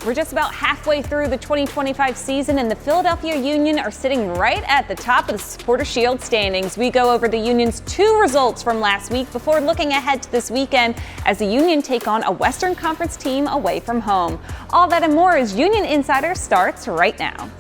We're just about halfway through the 2025 season, and the Philadelphia Union are sitting right at the top of the Supporter Shield standings. We go over the Union's 2 results from last week before looking ahead to this weekend as the Union take on a Western Conference team away from home. All that and more as Union Insider starts right now.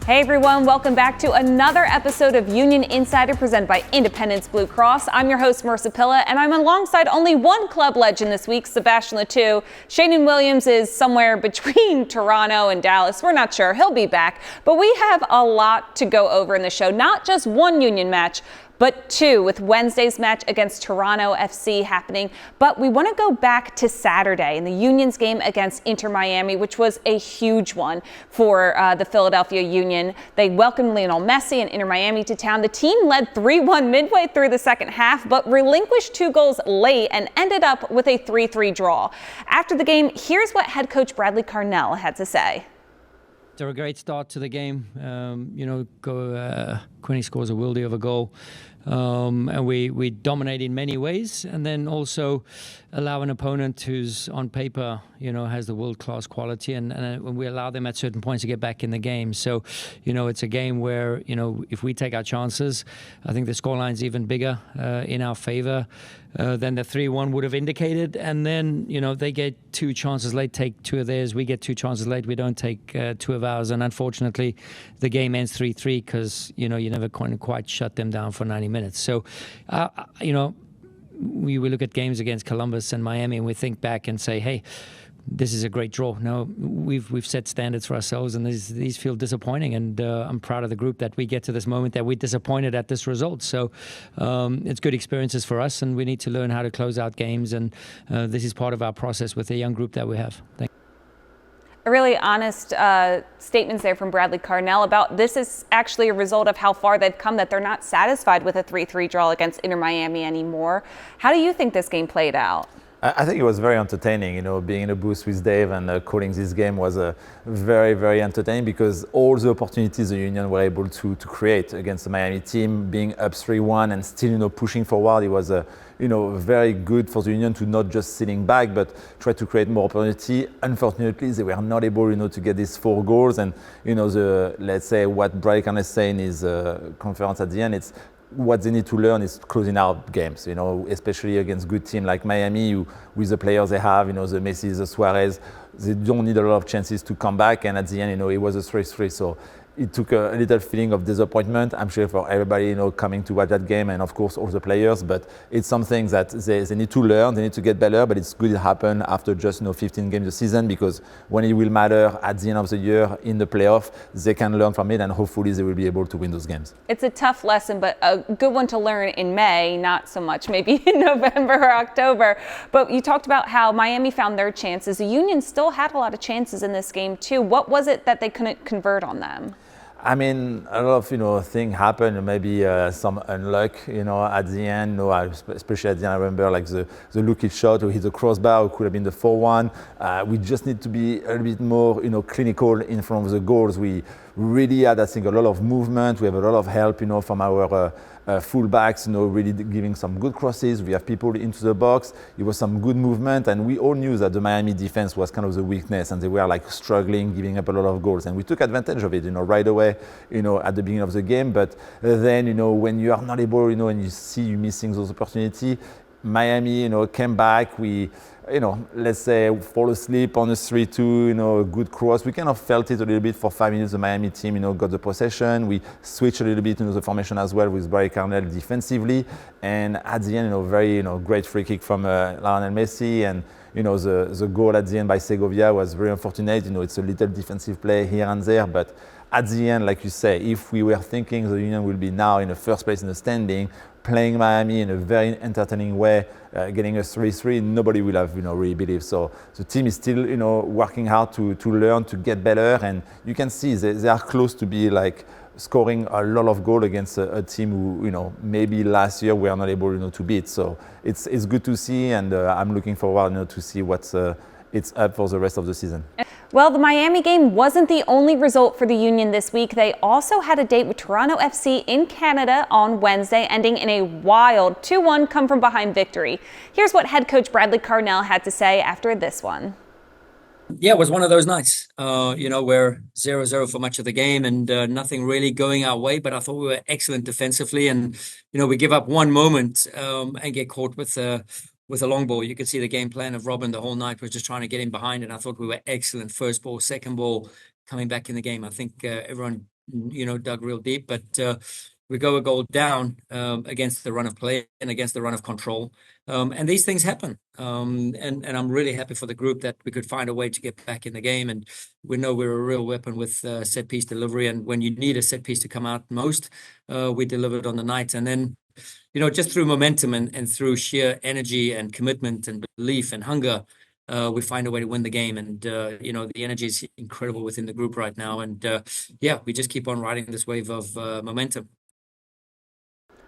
Hey everyone, welcome back to another episode of Union Insider presented by Independence Blue Cross. I'm your host, Marisa and I'm alongside only one club legend this week, Sebastian Letou. Shanan Williams is somewhere between Toronto and Dallas. We're not sure. He'll be back. But we have a lot to go over in the show. Not just one Union match, but 2, with Wednesday's match against Toronto FC happening. But we want to go back to Saturday in the Union's game against Inter Miami, which was a huge one for the Philadelphia Union. They welcomed Lionel Messi and Inter Miami to town. The team led 3-1 midway through the second half, but relinquished 2 goals late and ended up with a 3-3 draw. After the game, here's what head coach Bradley Carnell had to say. They're a great start to the game. Quinny scores a worldie of a goal. And we dominate in many ways, and then also allow an opponent who's on paper, has the world-class quality, and we allow them at certain points to get back in the game. So, it's a game where, if we take our chances, I think the scoreline's even bigger in our favor than the 3-1 would have indicated. And then, they get 2 chances late, take 2 of theirs. We get 2 chances late, we don't take 2 of ours. And unfortunately, the game ends 3-3 because, you never quite shut them down for 90 minutes. So, we look at games against Columbus and Miami and we think back and say, hey, this is a great draw. No, we've set standards for ourselves, and these feel disappointing. And I'm proud of the group that we get to this moment that we're disappointed at this result. So it's good experiences for us, and we need to learn how to close out games. And this is part of our process with the young group that we have. Thank you. A really honest statements there from Bradley Carnell about this is actually a result of how far they've come, that they're not satisfied with a 3-3 draw against Inter Miami anymore. How do you think this game played out? I think it was very entertaining. Being in a booth with Dave and calling this game was very, very entertaining because all the opportunities the Union were able to create against the Miami team, being up 3-1 and still, pushing forward. It was very good for the Union to not just sitting back, but try to create more opportunity. Unfortunately, they were not able, to get these 4 goals. And, let's say what Brian is saying is conference at the end, it's what they need to learn is closing out games, especially against good team like Miami, with the players they have, the Messi, the Suarez. They don't need a lot of chances to come back, and at the end, it was a 3-3. So it took a little feeling of disappointment, I'm sure, for everybody, coming to watch that game, and of course all the players. But it's something that they need to learn, they need to get better. But it's good it happened after just 15 games a season, because when it will matter at the end of the year in the playoff, they can learn from it, and hopefully they will be able to win those games. It's a tough lesson, but a good one to learn in May, not so much maybe in November or October. But you talked about how Miami found their chances. The Union still had a lot of chances in this game too. What was it that they couldn't convert on them? I mean, a lot of things happened, maybe some unluck, at the end. Especially at the end, I remember like the Lukic shot who hit the crossbar, who could have been the 4-1. We just need to be a little bit more, clinical in front of the goals. We really had, I think, a lot of movement. We have a lot of help, from our fullbacks, really giving some good crosses. We have people into the box. It was some good movement, and we all knew that the Miami defense was kind of the weakness, and they were like struggling, giving up a lot of goals. And we took advantage of it, right away, at the beginning of the game. But then, when you are not able, and you see you missing those opportunities, Miami, came back. We, let's say, fall asleep on a 3-2, a good cross. We kind of felt it a little bit for 5 minutes. The Miami team, got the possession. We switched a little bit into the formation as well with Brian Carnell defensively. And at the end, very, great free kick from Lionel Messi. And, the goal at the end by Segovia was very unfortunate. It's a little defensive play here and there. But at the end, like you say, if we were thinking the Union will be now in the first place in the standing, playing Miami in a very entertaining way, getting a 3-3, nobody will have really believed. So the team is still working hard to learn, to get better, and you can see they are close to be like scoring a lot of goals against a team who maybe last year we are not able to beat. So it's good to see, and I'm looking forward to see what's it's up for the rest of the season. Well, the Miami game wasn't the only result for the Union this week. They also had a date with Toronto FC in Canada on Wednesday, ending in a wild 2-1 come-from-behind victory. Here's what head coach Bradley Carnell had to say after this one. Yeah, it was one of those nights, where 0-0 for much of the game and nothing really going our way. But I thought we were excellent defensively. And, we give up one moment and get caught with a long ball. You could see the game plan of Robin the whole night was just trying to get in behind. And I thought we were excellent first ball, second ball, coming back in the game. I think everyone, dug real deep. But we go a goal down against the run of play and against the run of control. And these things happen. And I'm really happy for the group that we could find a way to get back in the game. And we know we're a real weapon with set piece delivery. And when you need a set piece to come out most, we delivered on the night. And then, just through momentum and through sheer energy and commitment and belief and hunger, we find a way to win the game. And, the energy is incredible within the group right now. And we just keep on riding this wave of momentum.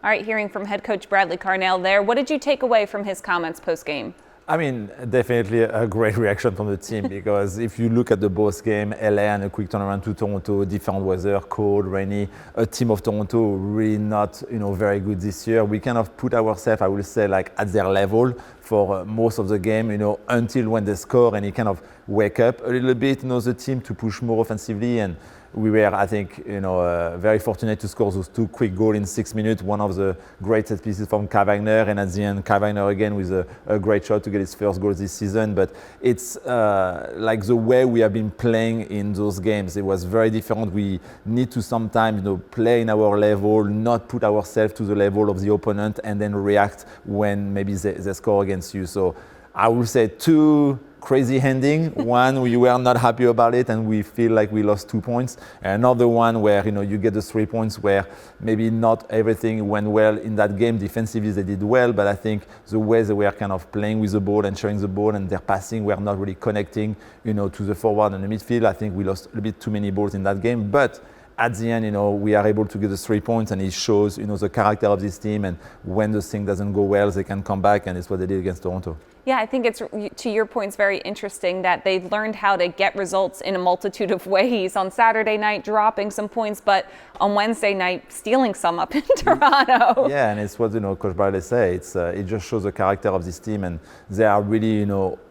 All right, hearing from head coach Bradley Carnell there. What did you take away from his comments post-game? I mean, definitely a great reaction from the team because if you look at the both game, LA and a quick turnaround to Toronto, different weather, cold, rainy, a team of Toronto really not, very good this year. We kind of put ourselves, I will say, like at their level for most of the game, until when they score and you kind of wake up a little bit, the team to push more offensively. And we were, I think, very fortunate to score those two quick goals in 6 minutes. One of the great set pieces from Kai Wagner, and at the end, Kai Wagner again with a great shot to get his first goal this season. But it's like the way we have been playing in those games. It was very different. We need to sometimes, play in our level, not put ourselves to the level of the opponent, and then react when maybe they score against you. So I would say two crazy ending. One, we were not happy about it and we feel like we lost 2 points. Another one where, you get the 3 points where maybe not everything went well in that game. Defensively, they did well, but I think the way they were kind of playing with the ball and sharing the ball and their passing were not really connecting, to the forward and the midfield. I think we lost a little bit too many balls in that game. But at the end, we are able to get the 3 points, and it shows, the character of this team. And when the thing doesn't go well, they can come back, and it's what they did against Toronto. Yeah, I think it's, to your point, it's very interesting that they've learned how to get results in a multitude of ways. On Saturday night, dropping some points, but on Wednesday night, stealing some up in Toronto. Yeah, and it's what, Coach Bradley says. It just shows the character of this team, and they are really,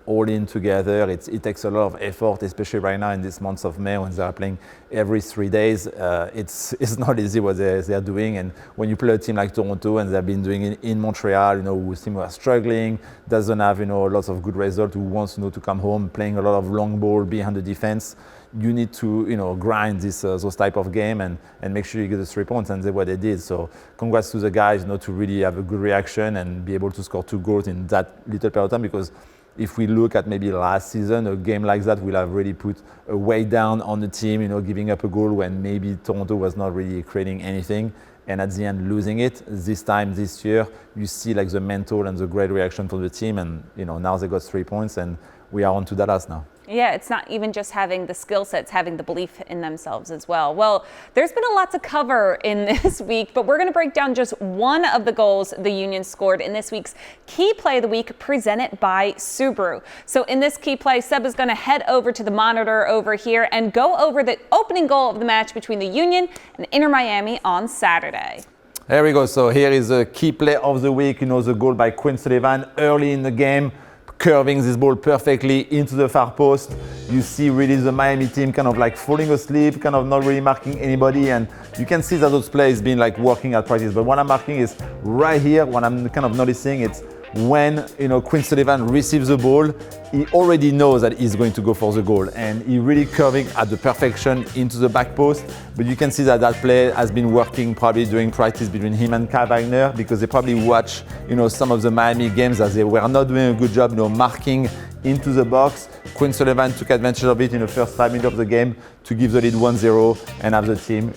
all in together. It takes a lot of effort, especially right now in this month of May when they are playing every 3 days. It's not easy what they are doing. And when you play a team like Toronto, and they've been doing it in Montreal, whose team was struggling, doesn't have, lots of good results, who wants, to come home, playing a lot of long ball behind the defense. You need to, grind those type of game and make sure you get the 3 points, and that's what they did. So congrats to the guys, to really have a good reaction and be able to score 2 goals in that little period of time, because if we look at maybe last season, a game like that will have really put a weight down on the team, giving up a goal when maybe Toronto was not really creating anything, and at the end losing it. This year, you see like the mental and the great reaction from the team, and now they got 3 points, and we are on to Dallas now. Yeah, it's not even just having the skill sets, having the belief in themselves as well. Well, there's been a lot to cover in this week, but we're going to break down just one of the goals the Union scored in this week's Key Play of the Week presented by Subaru. So in this key play, Seba's going to head over to the monitor over here and go over the opening goal of the match between the Union and Inter Miami on Saturday. There we go. So here is the key play of the week. The goal by Quinn Sullivan early in the game, curving this ball perfectly into the far post. You see really the Miami team kind of like falling asleep, kind of not really marking anybody, and you can see that those plays been like working at practice. But what I'm marking is right here, what I'm kind of noticing, it's when Quinn Sullivan receives the ball, he already knows that he's going to go for the goal, and he really curving at the perfection into the back post. But you can see that that play has been working probably during practice between him and Kai Wagner, because they probably watch some of the Miami games as they were not doing a good job marking into the box. Quinn Sullivan took advantage of it in the first 5 minutes of the game to give the lead 1-0 and have the team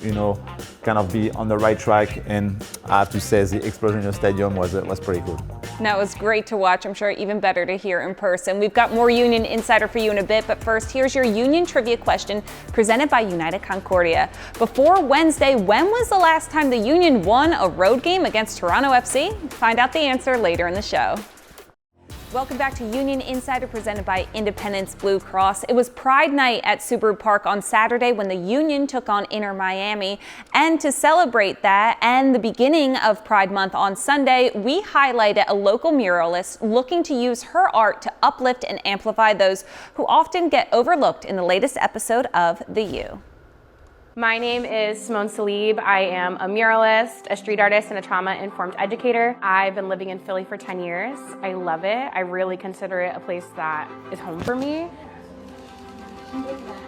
kind of be on the right track. And I have to say the explosion in the stadium was pretty cool. That was great to watch. I'm sure even better to hear in person. We've got more Union Insider for you in a bit, but first, here's your Union trivia question presented by United Concordia. Before Wednesday, when was the last time the Union won a road game against Toronto FC? Find out the answer later in the show. Welcome back to Union Insider presented by Independence Blue Cross. It was Pride Night at Subaru Park on Saturday when the Union took on Inter Miami. And to celebrate that and the beginning of Pride Month on Sunday, we highlighted a local muralist looking to use her art to uplift and amplify those who often get overlooked in the latest episode of The U. My name is Simone Salib. I am a muralist, a street artist, and a trauma-informed educator. I've been living in Philly for 10 years. I love it. I really consider it a place that is home for me.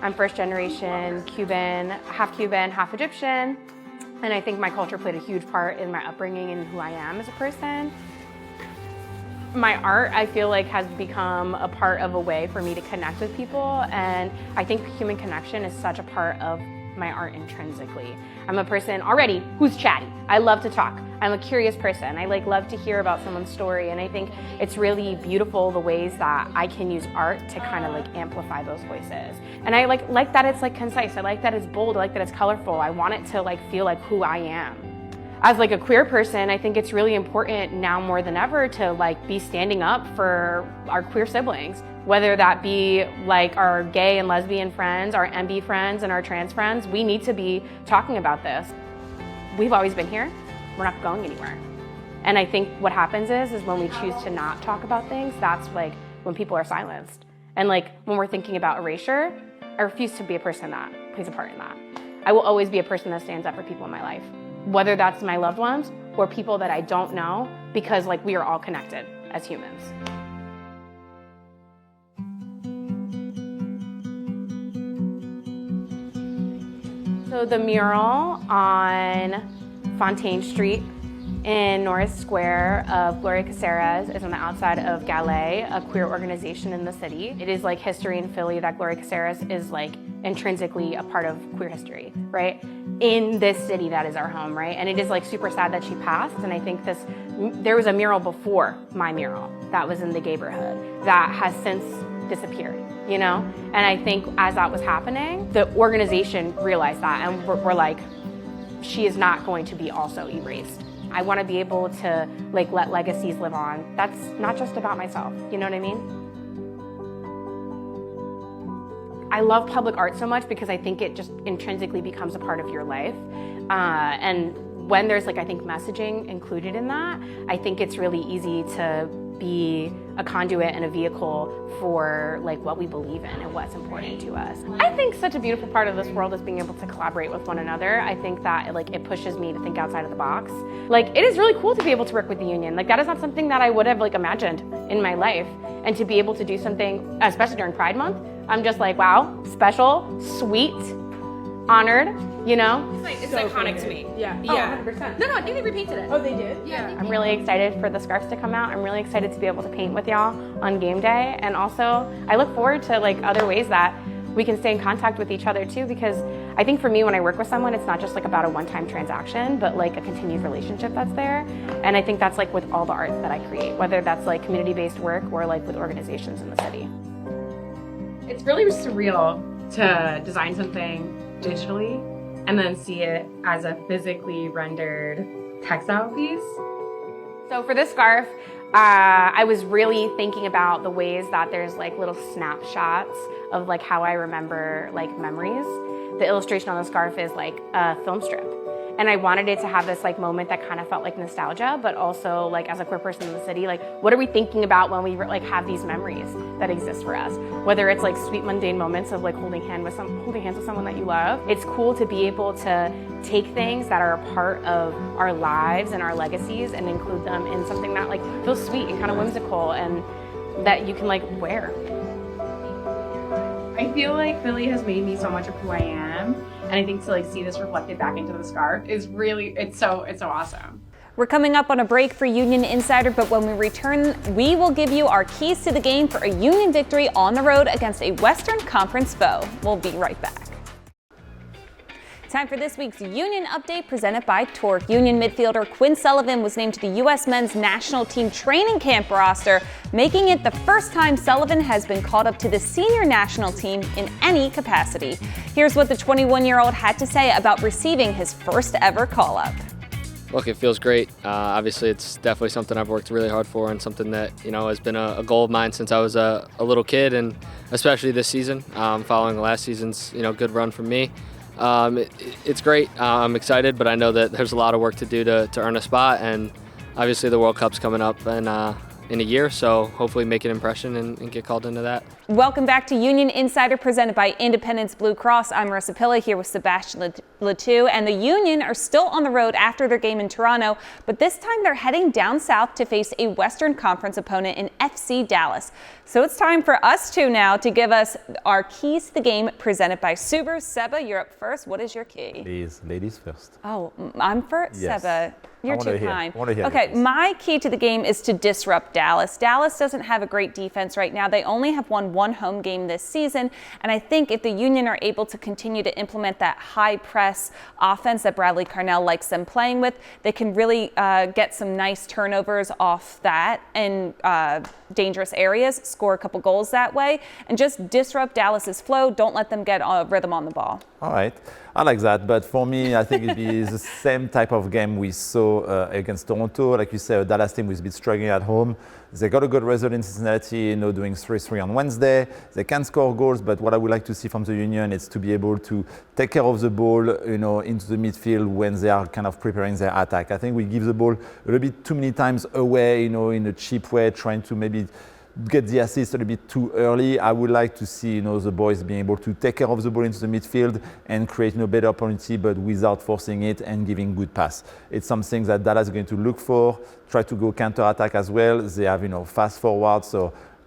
I'm first generation Cuban, half Egyptian, and I think my culture played a huge part in my upbringing and who I am as a person. My art, I feel like, has become a part of a way for me to connect with people, and I think human connection is such a part of my art intrinsically. I'm a person already who's chatty. I love to talk. I'm a curious person. I love to hear about someone's story, and I think it's really beautiful the ways that I can use art to kind of amplify those voices. And I like that it's concise. I like that it's bold. I like that it's colorful. I want it to feel like who I am. As a queer person, I think it's really important now more than ever to be standing up for our queer siblings, whether that be our gay and lesbian friends, our MB friends, and our trans friends. We need to be talking about this. We've always been here. We're not going anywhere. And I think what happens is when we choose to not talk about things, that's when people are silenced. And when we're thinking about erasure, I refuse to be a person that plays a part in that. I will always be a person that stands up for people in my life, whether that's my loved ones or people that I don't know, because we are all connected as humans. So the mural on Fontaine Street in Norris Square of Gloria Caceres is on the outside of Gallet, a queer organization in the city. It is history in Philly that Gloria Caceres is intrinsically a part of queer history, right? In this city that is our home, right? And it is super sad that she passed. And I think there was a mural before my mural that was in the neighborhood that has since disappeared, And I think as that was happening, the organization realized that, and we're like, she is not going to be also erased. I want to be able to let legacies live on. That's not just about myself, you know what I mean? I love public art so much because I think it just intrinsically becomes a part of your life. And when there's I think messaging included in that, I think it's really easy to be a conduit and a vehicle for what we believe in and what's important to us. I think such a beautiful part of this world is being able to collaborate with one another. I think that it pushes me to think outside of the box. It is really cool to be able to work with the union. That is not something that I would have imagined in my life. And to be able to do something, especially during Pride Month, I'm just wow, special, sweet, honored, It's so iconic to me. Yeah. Yeah. Oh, 100%. No, I think they repainted it. Oh, they did? Yeah. I'm really excited for the scarves to come out. I'm really excited to be able to paint with y'all on game day. And also, I look forward to other ways that we can stay in contact with each other too, because I think for me, when I work with someone, it's not just about a one-time transaction, but a continued relationship that's there. And I think that's with all the art that I create, whether that's community-based work or with organizations in the city. It's really surreal to design something digitally and then see it as a physically rendered textile piece. So for this scarf, I was really thinking about the ways that there's little snapshots of how I remember memories. The illustration on the scarf is a film strip. And I wanted it to have this moment that kind of felt like nostalgia, but also as a queer person in the city, what are we thinking about when we have these memories that exist for us? Whether it's sweet mundane moments of holding hands with someone that you love. It's cool to be able to take things that are a part of our lives and our legacies and include them in something that feels sweet and kind of whimsical and that you can wear. I feel Philly has made me so much of who I am. And I think to see this reflected back into the scarf is really, it's so awesome. We're coming up on a break for Union Insider, but when we return, we will give you our keys to the game for a Union victory on the road against a Western Conference foe. We'll be right back. Time for this week's Union Update presented by Torque. Union midfielder Quinn Sullivan was named to the U.S. men's national team training camp roster, making it the first time Sullivan has been called up to the senior national team in any capacity. Here's what the 21-year-old had to say about receiving his first ever call-up. Look, it feels great. Obviously, it's definitely something I've worked really hard for and something that, has been a goal of mine since I was a little kid, and especially this season, following last season's, good run from me. It's great. I'm excited, but I know that there's a lot of work to do to earn a spot, and obviously the World Cup's coming up in a year, so hopefully make an impression and get called into that. Welcome back to Union Insider, presented by Independence Blue Cross. I'm Marisa Pilla here with Sebastian Letou, and the Union are still on the road after their game in Toronto, but this time they're heading down south to face a Western Conference opponent in FC Dallas. So it's time for us two now to give us our keys to the game, presented by Subaru. Seba, you're up first. What is your key? Please, ladies first. Oh, I'm first? Yes. Seba, you're too kind. Hear okay, my key to the game is to disrupt Dallas. Dallas doesn't have a great defense right now. They only have won one home game this season, and I think if the Union are able to continue to implement that high press offense that Bradley Carnell likes them playing with, they can really get some nice turnovers off that in dangerous areas, score a couple goals that way, and just disrupt Dallas's flow. Don't let them get a rhythm on the ball. All right, I like that, but for me, I think it is the same type of game we saw against Toronto. Like you said, a Dallas team who's been struggling at home. They got a good result in Cincinnati, doing 3-3 on Wednesday. They can score goals, but what I would like to see from the Union is to be able to take care of the ball, into the midfield when they are kind of preparing their attack. I think we give the ball a little bit too many times away, in a cheap way, trying to maybe get the assist a little bit too early. I would like to see, the boys being able to take care of the ball into the midfield and create, better opportunity, but without forcing it and giving good pass. It's something that Dallas is going to look for. Try to go counter-attack as well. They have, fast forward,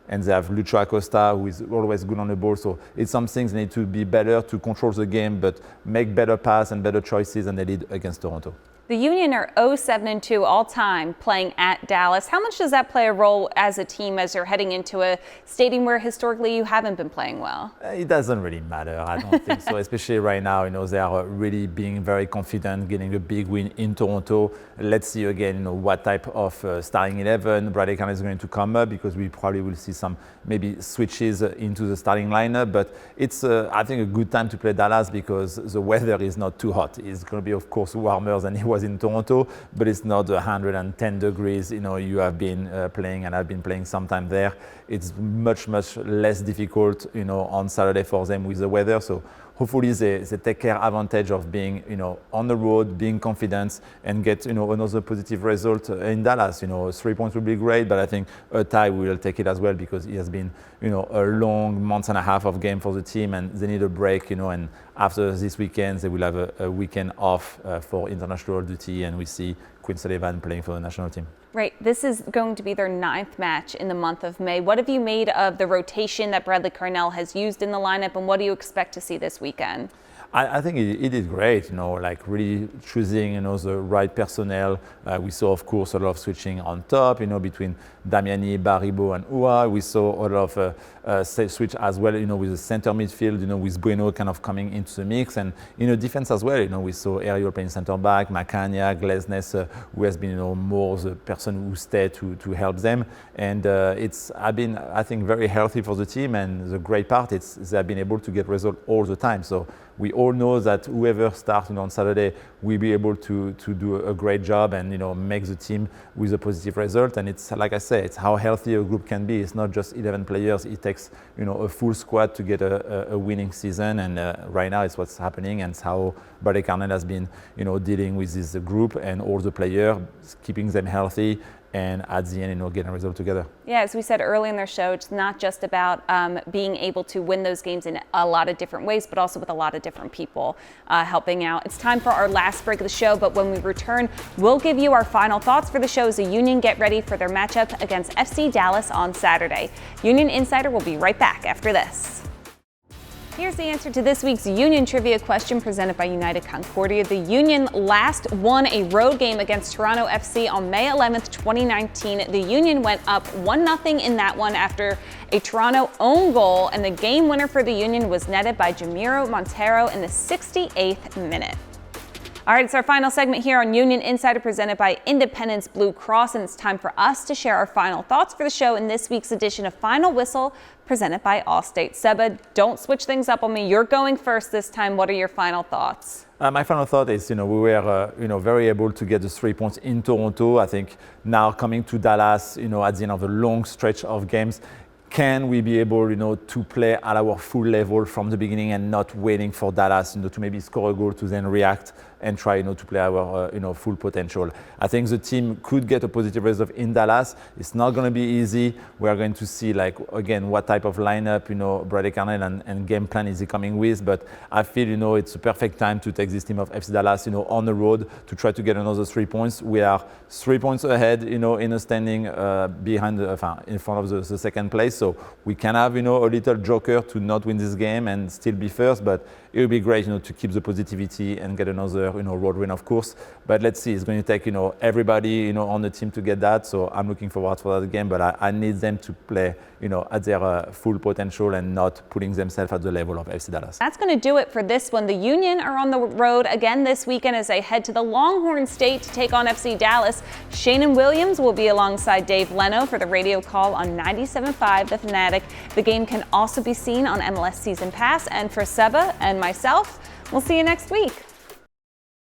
and they have Lucho Acosta, who is always good on the ball. So it's something they need to be better to control the game, but make better pass and better choices than they did against Toronto. The Union are 0-7-2 all time playing at Dallas. How much does that play a role as a team as you're heading into a stadium where historically you haven't been playing well? It doesn't really matter. I don't think so, especially right now. They are really being very confident, getting a big win in Toronto. Let's see again, what type of starting 11 Bradley Carnell is going to come up, because we probably will see some maybe switches into the starting lineup. But it's, I think, a good time to play Dallas because the weather is not too hot. It's going to be, of course, warmer than it was in Toronto, but it's not 110 degrees. You have been playing, and I've been playing sometime there. It's much less difficult, on Saturday for them with the weather. So hopefully they take care advantage of being, on the road, being confident, and get, another positive result in Dallas. 3 points would be great, but I think a tie will take it as well, because it has been, a long month and a half of game for the team, and they need a break, and after this weekend, they will have a weekend off for international duty, and we see Quinn Sullivan playing for the national team. Right. This is going to be their 9th match in the month of May. What have you made of the rotation that Bradley Carnell has used in the lineup, and what do you expect to see this weekend? I think he did great, like really choosing, the right personnel. We saw, of course, a lot of switching on top, between Damiani, Baribo, and Ua. We saw a lot of switch as well, with the center midfield, with Bueno kind of coming into the mix. And, defense as well, we saw Ariel playing center back, Macania, Glesnes, who has been, more the person who stayed to help them. And it's been, I think, very healthy for the team. And the great part is they have been able to get results all the time. So we all know that whoever starts on Saturday will be able to do a great job and make the team with a positive result. And it's, like I say, it's how healthy a group can be. It's not just 11 players. It takes a full squad to get a winning season. And right now it's what's happening, and it's how Bradley Carnell has been dealing with this group and all the players, keeping them healthy, and at the end, getting a result together. Yeah, as we said early in their show, it's not just about being able to win those games in a lot of different ways, but also with a lot of different people helping out. It's time for our last break of the show, but when we return, we'll give you our final thoughts for the show as the Union get ready for their matchup against FC Dallas on Saturday. Union Insider will be right back after this. Here's the answer to this week's Union Trivia question presented by United Concordia. The Union last won a road game against Toronto FC on May 11th, 2019. The Union went up 1-0 in that one after a Toronto own goal, and the game winner for the Union was netted by Jamiro Montero in the 68th minute. All right, it's our final segment here on Union Insider presented by Independence Blue Cross, and it's time for us to share our final thoughts for the show in this week's edition of Final Whistle presented by Allstate. Seba, don't switch things up on me. You're going first this time. What are your final thoughts? My final thought is, we were, very able to get the 3 points in Toronto. I think now coming to Dallas, at the end of a long stretch of games, can we be able, to play at our full level from the beginning and not waiting for Dallas, to maybe score a goal to then react and try, to play our, full potential. I think the team could get a positive result in Dallas. It's not going to be easy. We are going to see, again, what type of lineup, Bradley Carnell and game plan is he coming with. But I feel, it's a perfect time to take this team of FC Dallas, on the road to try to get another 3 points. We are 3 points ahead, in a standing behind, in front of the second place. So we can have, a little joker to not win this game and still be first. But it would be great, to keep the positivity and get another, road win, of course. But let's see, it's going to take, everybody, on the team to get that. So I'm looking forward for that game. But I need them to play, at their full potential and not putting themselves at the level of FC Dallas. That's going to do it for this one. The Union are on the road again this weekend as they head to the Longhorn State to take on FC Dallas. Shannon Williams will be alongside Dave Leno for the radio call on 97.5 The Fanatic. The game can also be seen on MLS Season Pass. And for Seba and myself, we'll see you next week.